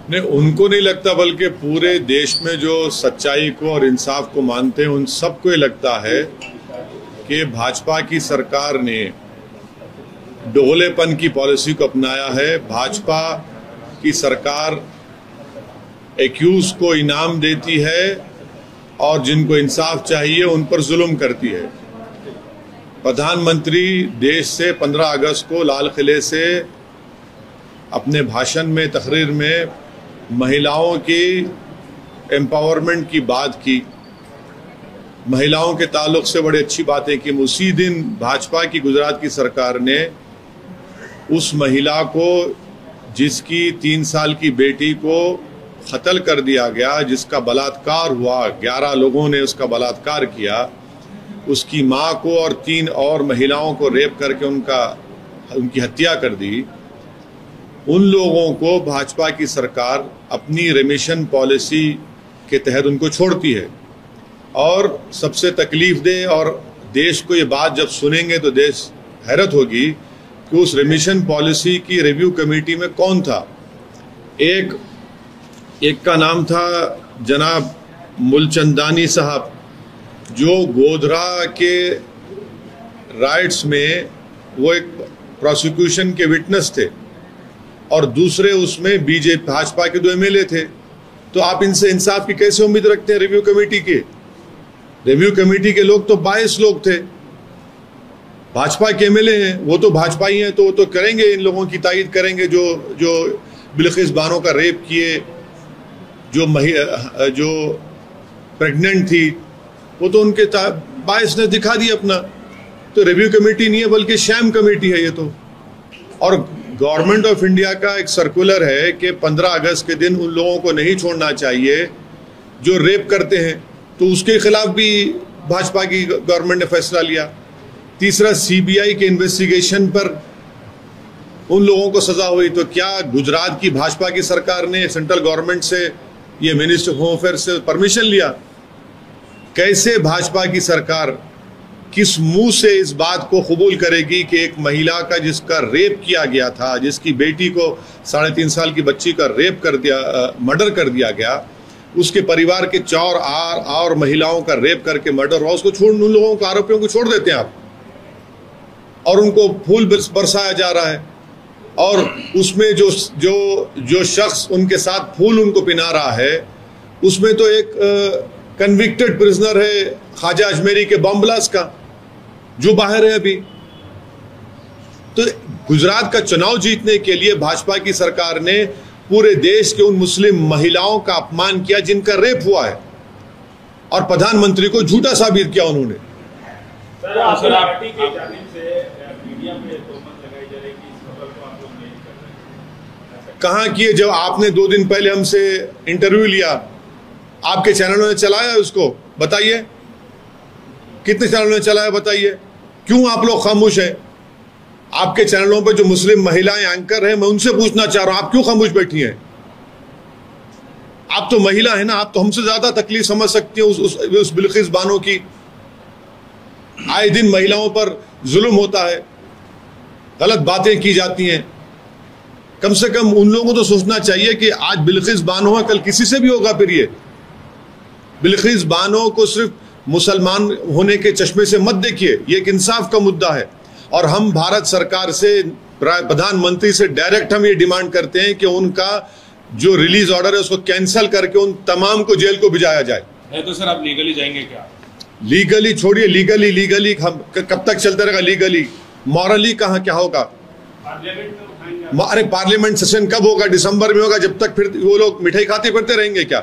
नहीं, उनको नहीं लगता, बल्कि पूरे देश में जो सच्चाई को और इंसाफ को मानते हैं उन सबको ये लगता है कि भाजपा की सरकार ने दोगलेपन की पॉलिसी को अपनाया है। भाजपा की सरकार एक्यूज को इनाम देती है और जिनको इंसाफ चाहिए उन पर जुल्म करती है। प्रधानमंत्री देश से 15 अगस्त को लाल किले से अपने भाषण में, तकरीर में महिलाओं की एम्पावरमेंट की बात की, महिलाओं के ताल्लुक से बड़ी अच्छी बातें की। उसी दिन भाजपा की गुजरात की सरकार ने उस महिला को, जिसकी 3 साल की बेटी को कत्ल कर दिया गया, जिसका बलात्कार हुआ, 11 लोगों ने उसका बलात्कार किया, उसकी मां को और 3 और महिलाओं को रेप करके उनकी हत्या कर दी, उन लोगों को भाजपा की सरकार अपनी रेमिशन पॉलिसी के तहत उनको छोड़ती है। और सबसे तकलीफ दे, और देश को ये बात जब सुनेंगे तो देश हैरत होगी कि उस रेमिशन पॉलिसी की रिव्यू कमेटी में कौन था। एक का नाम था जनाब मुलचंदानी साहब, जो गोधरा के राइट्स में वो एक प्रोसिक्यूशन के विटनेस थे, और दूसरे उसमें बीजेपी भाजपा के 2 एमएलए थे। तो आप इनसे इंसाफ की कैसे उम्मीद रखते हैं? रिव्यू कमेटी के, रिव्यू कमेटी के लोग तो 22 लोग थे, भाजपा के एमएलए हैं, वो तो भाजपा ही हैं, तो वो तो करेंगे, इन लोगों की तायद करेंगे जो बिल्किस बानो का रेप किए, जो प्रेग्नेंट थी, वो तो उनके 22 ने दिखा दिया अपना। तो रिव्यू कमेटी नहीं है बल्कि शैम कमेटी है ये तो। और गवर्नमेंट ऑफ इंडिया का एक सर्कुलर है कि 15 अगस्त के दिन उन लोगों को नहीं छोड़ना चाहिए जो रेप करते हैं, तो उसके खिलाफ भी भाजपा की गवर्नमेंट ने फैसला लिया। तीसरा, सीबीआई के इन्वेस्टिगेशन पर उन लोगों को सजा हुई। तो क्या गुजरात की भाजपा की सरकार ने सेंट्रल गवर्नमेंट से, ये मिनिस्टर ऑफ होम अफेयर्स से परमिशन लिया? कैसे भाजपा की सरकार किस मुंह से इस बात को कबूल करेगी कि एक महिला का जिसका रेप किया गया था, जिसकी बेटी को 3.5 साल की बच्ची का रेप कर दिया, मर्डर कर दिया गया, उसके परिवार के 4 और महिलाओं का रेप करके मर्डर हुआ, उसको छोड़, उन लोगों को, आरोपियों को छोड़ देते हैं आप, और उनको फूल बरसाया जा रहा है। और उसमें जो शख्स उनके साथ फूल उनको पिना रहा है, उसमें तो एक कन्विक्टेड प्रिजनर है ख्वाजा अजमेरी के बम ब्लास्ट का, जो बाहर है अभी। तो गुजरात का चुनाव जीतने के लिए भाजपा की सरकार ने पूरे देश के उन मुस्लिम महिलाओं का अपमान किया जिनका रेप हुआ है, और प्रधानमंत्री को झूठा साबित किया उन्होंने। कहाँ किए? जब आपने 2 दिन पहले हमसे इंटरव्यू लिया, आपके चैनलों ने चलाया उसको, बताइए कितने चैनलों ने चलाया, बताइए क्यों आप लोग खामोश हैं? आपके चैनलों पर जो मुस्लिम महिलाएं एंकर हैं, मैं उनसे पूछना चाह रहा हूं, आप क्यों खामोश बैठी हैं? आप तो महिला है ना, आप तो हमसे ज्यादा तकलीफ समझ सकती हैं उस बिल्किस बानो की। आए दिन महिलाओं पर जुल्म होता है, गलत बातें की जाती हैं। कम से कम उन लोगों को तो सोचना चाहिए कि आज बिल्किस बानो है, कल किसी से भी होगा। फिर ये बिल्किस बानो को सिर्फ मुसलमान होने के चश्मे से मत देखिए, ये एक इंसाफ का मुद्दा है। और हम भारत सरकार से, प्रधानमंत्री से डायरेक्ट हम ये डिमांड करते हैं कि उनका जो रिलीज ऑर्डर है उसको कैंसिल करके उन तमाम को जेल को भिजाया जाए। तो सर आप लीगली जाएंगे क्या? लीगली छोड़िए, लीगली हम कब तक चलता रहेगा? लीगली, मॉरली कहाँ क्या होगा? अरे पार्लियामेंट सेशन कब होगा? दिसंबर में होगा। जब तक फिर वो लोग मिठाई खाते फिरते रहेंगे क्या?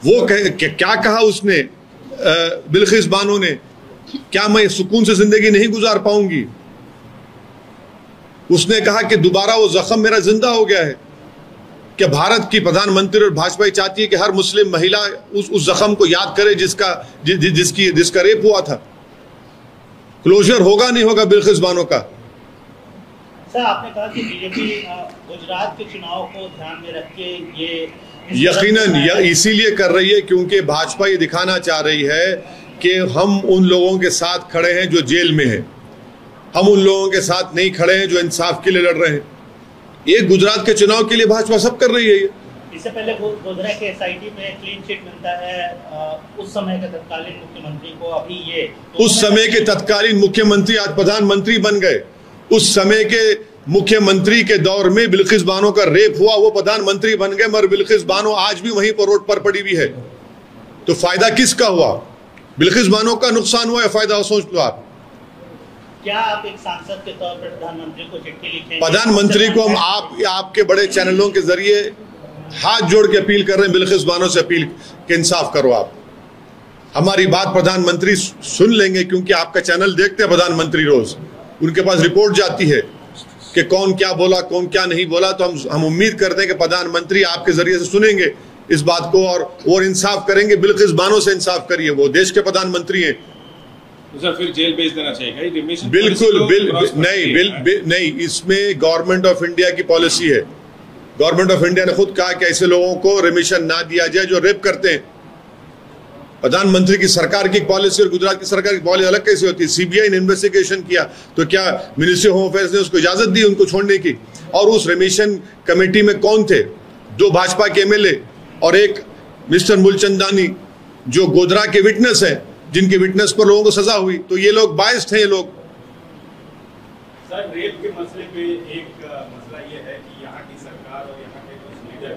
वो क्या कहा उसने, बिल्किस बानो ने, क्या मैं सुकून से जिंदगी नहीं गुजार पाऊंगी? उसने कहा कि दोबारा वो जख्म मेरा जिंदा हो गया है। क्या भारत की प्रधानमंत्री और भाजपा चाहती है कि हर मुस्लिम महिला उस जख्म को याद करे जिसका रेप हुआ था? क्लोजर होगा नहीं होगा बिल्किस बानो का? सर, आपने कहा कि बीजेपी गुजरात के चुनाव को ध्यान में रख के ये यकीनन इसीलिए कर रही है क्योंकि भाजपा ये दिखाना चाह रही है कि हम उन लोगों के साथ खड़े हैं जो जेल में हैं, हम उन लोगों के साथ नहीं खड़े हैं जो इंसाफ के लिए लड़ रहे हैं। ये गुजरात के चुनाव के लिए भाजपा सब कर रही है। ये इससे पहले गोधरा के एसआईटी में क्लीन चिट मिलता है उस समय के तत्कालीन मुख्यमंत्री को, अभी ये उस समय के तत्कालीन मुख्यमंत्री आज प्रधानमंत्री बन गए। उस समय के मुख्यमंत्री के दौर में बिल्किस बानो का रेप हुआ, वो प्रधानमंत्री बन गए, मगर बिल्किस बानो आज भी वहीं पर रोड पर पड़ी हुई है। तो फायदा किसका हुआ? बिल्किस बानो का नुकसान हुआ या फायदा हो? सोच लो आप। क्या आप एक सांसद के तौर पर प्रधानमंत्री को चिट्ठी लिखेंगे? प्रधानमंत्री को हम आपके बड़े चैनलों के जरिए हाथ जोड़ के अपील कर रहे हैं, बिल्किस बानो से अपील के इंसाफ करो। आप हमारी बात प्रधानमंत्री सुन लेंगे, क्योंकि आपका चैनल देखते हैं प्रधानमंत्री रोज, उनके पास रिपोर्ट जाती है कि कौन क्या बोला, कौन क्या नहीं बोला। तो हम उम्मीद करते हैं कि प्रधानमंत्री आपके जरिए से सुनेंगे इस बात को और इंसाफ करेंगे। बिल्किस बानो से इंसाफ करिए, वो देश के प्रधानमंत्री हैं। तो सर फिर जेल भेज देना चाहिए? बिल्कुल नहीं, इसमें गवर्नमेंट ऑफ इंडिया की पॉलिसी है। गवर्नमेंट ऑफ इंडिया ने खुद कहा कि ऐसे लोगों को रिमिशन ना दिया जाए जो रेप करते हैं। प्रधानमंत्री की सरकार की पॉलिसी और गुजरात की सरकार की पॉलिसी अलग कैसे होती है? सीबीआई ने इन्वेस्टिगेशन किया तो क्या मिनिस्ट्री ऑफ होम अफेयर्स ने उसको इजाजत दी उनको छोड़ने की? और उस रिमिशन कमेटी में कौन थे? 2 भाजपा के एमएलए और एक मिस्टर मूलचंदानी जो गोधरा के विटनेस हैं, जिनके विटनेस पर लोगों को सजा हुई। तो ये लोग बायस्ड हैं। ये लोग सर रेप के मसले पे एक मसला ये है कि यहाँ की सरकार और यहाँ के कुछ लीडर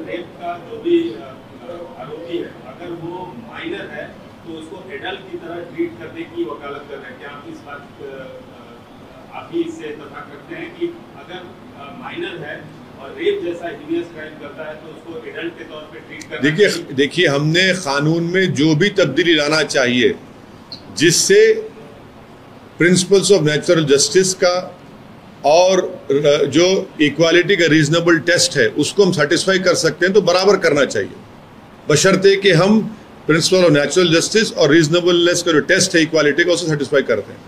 रेप का जो भी आरोपी है, अगर वो माइनर है तो उसको एडल्ट की तरह ट्रीट करने की वकालत कर रहे हैं। क्या आप इस बात आप भी इससे इत्तेफाक रखते हैं कि अगर माइनर है और रेप जैसा हीनियस क्राइम करता है तो उसको एडल्ट के तौर पे ट्रीट करना? देखिए हमने कानून में जो भी तब्दीली लाना चाहिए जिससे प्रिंसिपल्स ऑफ नेचुरल जस्टिस का और जो इक्वालिटी का रीजनेबल टेस्ट है उसको हम सेटिस्फाई कर सकते हैं, तो बराबर करना चाहिए, बशर्ते कि हम प्रिंसिपल ऑफ नेचुरल जस्टिस और रीजनेबलनेस का जो टेस्ट है इक्वालिटी का उसे सेटिस्फाई करते हैं।